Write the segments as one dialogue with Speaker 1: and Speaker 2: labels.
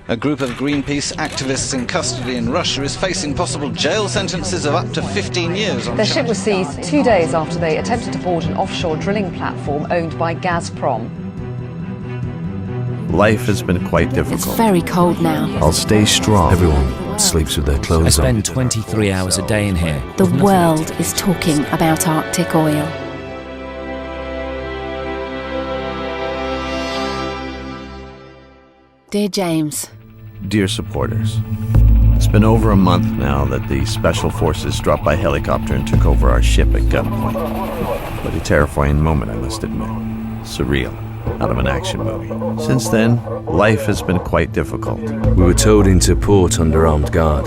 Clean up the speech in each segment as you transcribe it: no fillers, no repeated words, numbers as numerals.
Speaker 1: A group of Greenpeace activists in custody in Russia is facing possible jail sentences of up to 15 years.
Speaker 2: Their ship was seized 2 days after they attempted to board an offshore drilling platform owned by Gazprom.
Speaker 3: Life has been quite difficult.
Speaker 4: It's very cold now.
Speaker 3: I'll stay strong.
Speaker 5: Everyone sleeps with their clothes on.
Speaker 6: I spend 23 hours a day in here.
Speaker 4: The world is talking about Arctic oil. Dear James.
Speaker 3: Dear supporters, it's been over a month now that the Special Forces dropped by helicopter and took over our ship at gunpoint. But a terrifying moment, I must admit. Surreal, out of an action movie. Since then, life has been quite difficult.
Speaker 5: We were towed into port under armed guard,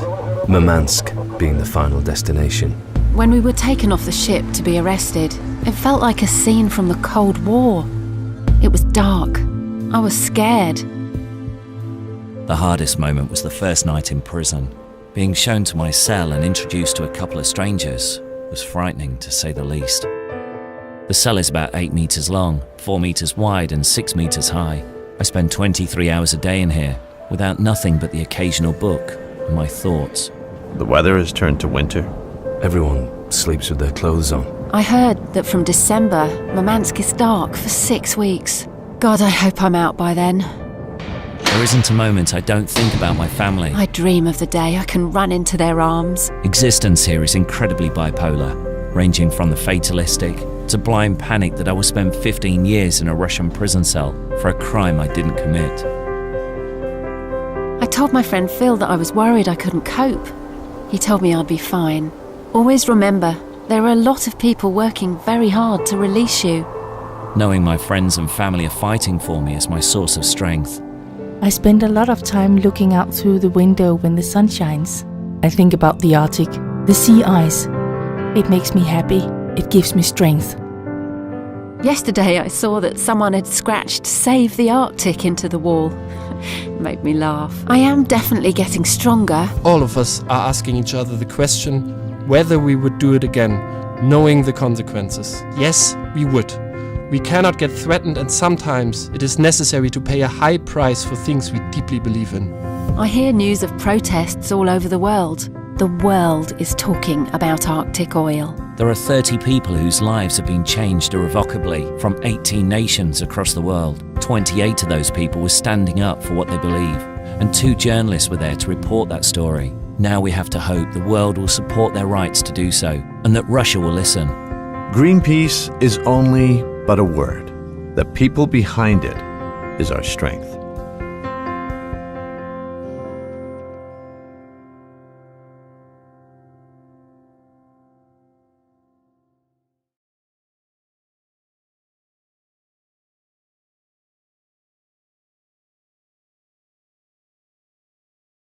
Speaker 5: Murmansk being the final destination.
Speaker 4: When we were taken off the ship to be arrested, it felt like a scene from the Cold War. It was dark. I was scared.
Speaker 6: The hardest moment was the first night in prison. Being shown to my cell and introduced to a couple of strangers was frightening, to say the least. The cell is about 8 meters long, 4 meters wide and 6 meters high. I spend 23 hours a day in here, without nothing but the occasional book and my thoughts.
Speaker 3: The weather has turned to winter.
Speaker 5: Everyone sleeps with their clothes on.
Speaker 4: I heard that from December, Murmansk is dark for 6 weeks. God, I hope I'm out by then.
Speaker 6: There isn't a moment I don't think about my family.
Speaker 4: I dream of the day I can run into their arms.
Speaker 6: Existence here is incredibly bipolar, ranging from the fatalistic to blind panic that I will spend 15 years in a Russian prison cell for a crime I didn't commit.
Speaker 4: I told my friend Phil that I was worried I couldn't cope. He told me I'd be fine. Always remember, there are a lot of people working very hard to release you.
Speaker 6: Knowing my friends and family are fighting for me is my source of strength.
Speaker 7: I spend a lot of time looking out through the window when the sun shines. I think about the Arctic, the sea ice. It makes me happy. It gives me strength.
Speaker 4: Yesterday I saw that someone had scratched "Save the Arctic" into the wall. It made me laugh. I am definitely getting stronger.
Speaker 8: All of us are asking each other the question whether we would do it again, knowing the consequences. Yes, we would. We cannot get threatened, and sometimes it is necessary to pay a high price for things we deeply believe in.
Speaker 4: I hear news of protests all over the world. The world is talking about Arctic oil.
Speaker 6: There are 30 people whose lives have been changed irrevocably from 18 nations across the world. 28 of those people were standing up for what they believe, and 2 journalists were there to report that story. Now we have to hope the world will support their rights to do so, and that Russia will listen.
Speaker 3: Greenpeace is only but a word. The people behind it is our strength.